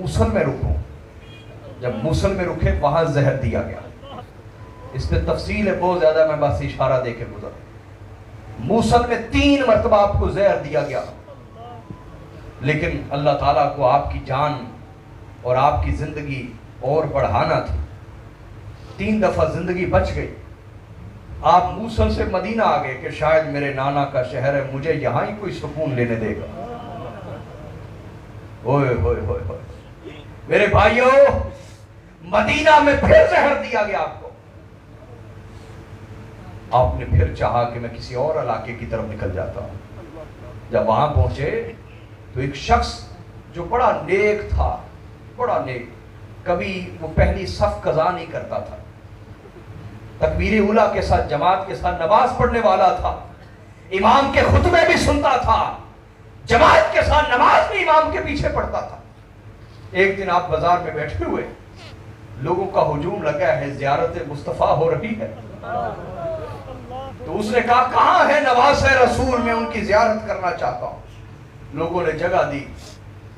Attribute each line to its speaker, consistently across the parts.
Speaker 1: मूसल में रुको। जब मूसल में रुके वहां जहर दिया गया। इस पे तफसील है बहुत ज्यादा, मैं बस इशारा दे के गुजर। मूसल में 3 मरतबा आपको जहर दिया गया, लेकिन अल्लाह ताला को आपकी जान और आपकी जिंदगी और बढ़ाना थी। 3 दफा जिंदगी बच गई। आप मूसल से मदीना आ गए कि शायद मेरे नाना का शहर है, मुझे यहां ही कोई सुकून लेने देगा। ओए होए होए होए मेरे भाइयों, मदीना में फिर जहर दिया गया आपको। आपने फिर चाहा कि मैं किसी और इलाके की तरफ निकल जाता हूं। जब वहां पहुंचे तो एक शख्स जो बड़ा नेक था, बड़ा नेक, कभी वो पहली सफ कज़ा नहीं करता था, तकबीर उला के साथ जमात के साथ नमाज पढ़ने वाला था, इमाम के खुतबे भी सुनता था, जमात के साथ नमाज भी इमाम के पीछे पढ़ता था। एक दिन आप बाजार में बैठे हुए, लोगों का हुजूम लगा है, ज़ियारत मुस्तफ़ा हो रही है, तो उसने कहा कहां है नवाज़ रसूल, मैं उनकी ज़ियारत करना चाहता हूं। लोगों ने जगह दी,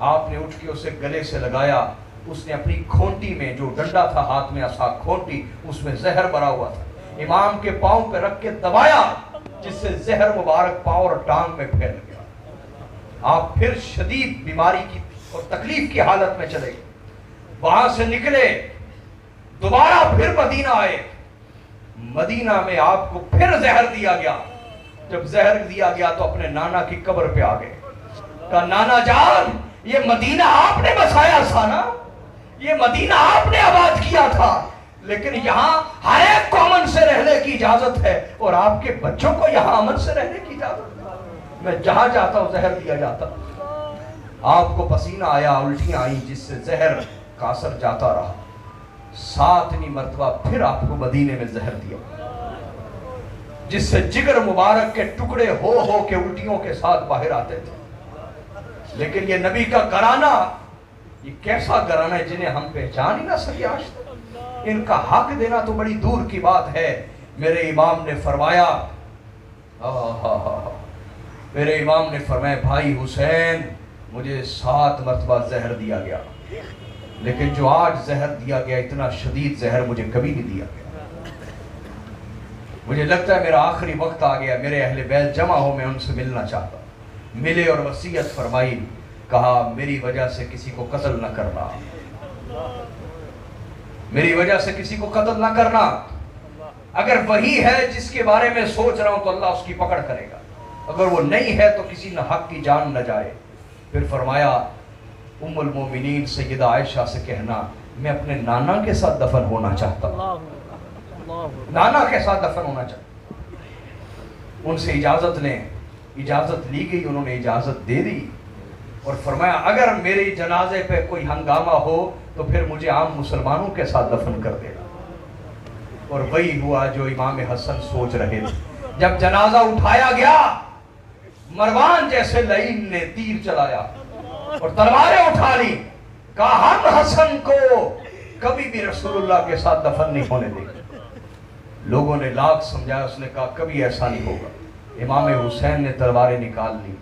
Speaker 1: आपने उठ के उसे गले से लगाया। उसने अपनी खोंटी में, जो डंडा था हाथ में असा खोंटी, उसमें जहर भरा हुआ था, इमाम के पांव पे रख के दबाया, जिससे जहर मुबारक पांव और टांग में फैल गया। आप फिर शदीद बीमारी की और तकलीफ की हालत में चले गए। वहां से निकले, दोबारा फिर मदीना आए। मदीना में आपको फिर जहर दिया गया। जब जहर दिया गया तो अपने नाना की कब्र पे आ गए। कहा नाना जान, ये मदीना आपने बसाया था ना, ये मदीना आपने आबाद किया था, लेकिन यहाँ हर एक को अमन से रहने की इजाजत है और आपके बच्चों को यहाँ अमन से रहने की इजाजत है। मैं जहां जाता हूं जहर दिया जाता। आपको पसीना आया, उल्टियां आई, जिससे जहर का असर जाता रहा। 7वीं मरतबा फिर आपको मदीने में जहर दिया, जिससे जिगर मुबारक के टुकड़े हो के उल्टियों के साथ बाहर आते थे। लेकिन ये नबी का घराना, ये कैसा घराना है जिन्हें हम पहचान ही ना सके आज तक। इनका हक देना तो बड़ी दूर की बात है। मेरे इमाम ने फरमाया, मेरे इमाम ने फरमाया, भाई हुसैन, मुझे 7 मरतबा जहर दिया गया, लेकिन जो आज जहर दिया गया, इतना शदीद जहर मुझे कभी नहीं दिया गया। मुझे लगता है मेरा आखिरी वक्त आ गया, मेरे अहले बैत जमा हो, मैं उनसे मिलना चाहता। मिले और वसीयत फरमाई, कहा मेरी वजह से किसी को कत्ल न करना, मेरी वजह से किसी को कत्ल न करना। अगर वही है जिसके बारे में सोच रहा हूं तो अल्लाह उसकी पकड़ करेगा, अगर वो नहीं है तो किसी न हक की जान न जाए। फिर फरमाया, उम्मुल मोमिनीन सैयदा आयशा से कहना, मैं अपने नाना के साथ दफन होना चाहता हूं, नाना के साथ दफन होना चाहता। उनसे इजाजत लें। इजाजत ली गई, उन्होंने इजाजत दे दी और फरमाया अगर मेरे जनाजे पे कोई हंगामा हो तो फिर मुझे आम मुसलमानों के साथ दफन कर देना। और वही हुआ जो इमाम हसन सोच रहे थे। जब जनाजा उठाया गया, मरवान जैसे लईन ने तीर चलाया और तलवारें उठा ली। कहा हम हसन को कभी भी रसूलुल्लाह के साथ दफन नहीं होने देंगे। लोगों ने लाख समझाया, उसने कहा कभी ऐसा नहीं होगा। इमाम हुसैन ने तलवारें निकाल ली,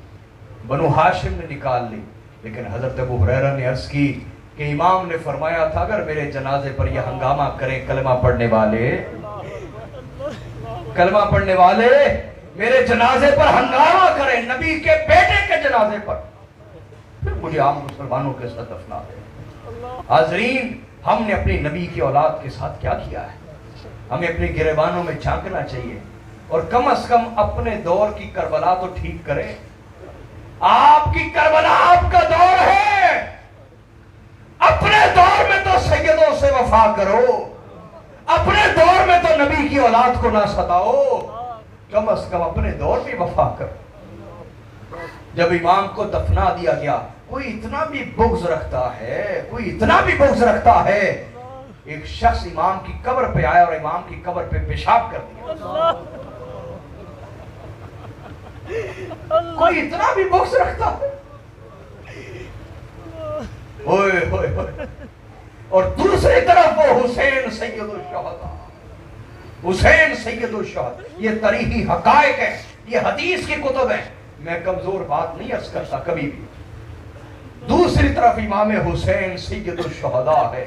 Speaker 1: बनु हाशिम ने निकाल ली, लेकिन हजरत अबू हुरैरा ने अर्ज की कि इमाम ने फरमाया था अगर मेरे जनाजे पर यह हंगामा करें कलमा पढ़ने वाले, कलमा पढ़ने वाले मेरे जनाजे पर हंगामा करें, नबी के बेटे के जनाजे पर, फिर मुझे आम मुसलमानों के साथ दफना दे। हाज़रीन, हमने अपनी नबी की औलाद के साथ क्या किया है? हमें अपने गिरेबानों में झांकना चाहिए और कम से कम अपने दौर की करबला तो ठीक करें। आपकी करबला आपका दौर है, अपने दौर में तो सैयदों से वफा करो, अपने दौर में तो नबी की औलाद को ना सताओ, कम से कम अपने दौर में वफा करो। जब इमाम को दफना दिया गया, कोई इतना भी बुग़्ज़ रखता है, कोई इतना भी बुग़्ज़ रखता है, एक शख्स इमाम की कब्र पे आया और इमाम की कब्र पे पेशाब कर दिया। कोई इतना भी बुग़्ज़ रखता है, ओए ओए ओए। और दूसरी तरफ वो हुसैन सैयदुल शुहदा, हुसैन सैयदुल शुहदा। ये तरीही हकायक है, ये हदीस की कुतुब है, मैं कमजोर बात नहीं अर्ज करता कभी भी। दूसरी तरफ इमाम हुसैन सैयदुल शुहदा है,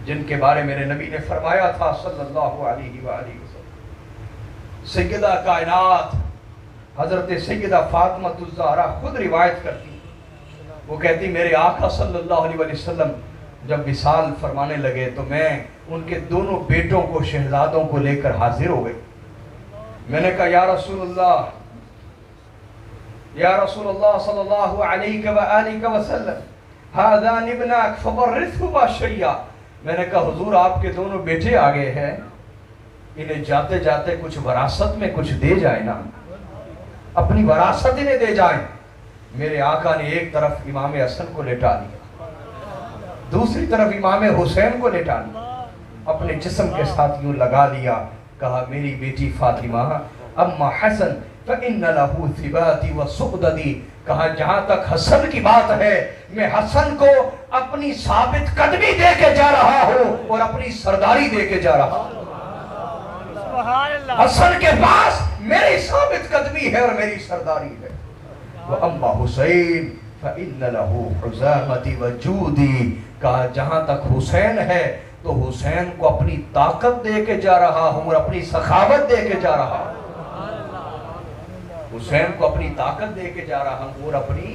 Speaker 1: जिनके बारे मेरे नबी ने फरमाया था सल्लल्लाहु अलैहि वसल्लम। सैयदा कायनात हजरत सैयदा फातिमा ज़हरा खुद रिवायत करती, वो कहती मेरे आका सल्लल्लाहु अलैहि वसल्लम जब विसाल फरमाने लगे तो मैं उनके दोनों बेटों को, शहजादों को लेकर हाजिर हो गई। मैंने कहा या रसूलुल्लाह सल्लल्लाहु अलैहि वसल्लम हाज़ान इब्नाक फबर्रिथहुमा शय्या। मैंने कहा हुजूर आपके दोनों बेटे आ गए हैं, इन्हें जाते जाते कुछ वरासत में कुछ दे जाए ना, अपनी वरासत इन्हें दे जाए। मेरे आका ने एक तरफ इमाम हसन को लेटा दिया, दूसरी तरफ इमाम हुसैन को लेटा लिया, अपने जिस्म के साथ यूं लगा लिया। कहा मेरी बेटी फातिमा अम्मा हसन फइन्न लहू सिबाती व सुक़ददी। कहा जहां तक हसन की बात है, मैं हसन को अपनी साबित कदमी दे के जा रहा हूं और अपनी सरदारी दे के जा रहा हूं। हसन के पास मेरी साबित कदमी है और मेरी सरदारी है। वो अम्मा हुसैन फइन्न लहू हुज़ामती व जूदी। कहा जहां तक हुसैन है तो हुसैन को अपनी ताकत दे के जा रहा हूं और अपनी सखावत दे के जा रहा हूं। हुसैन को अपनी ताकत दे के जा रहा हूं और अपनी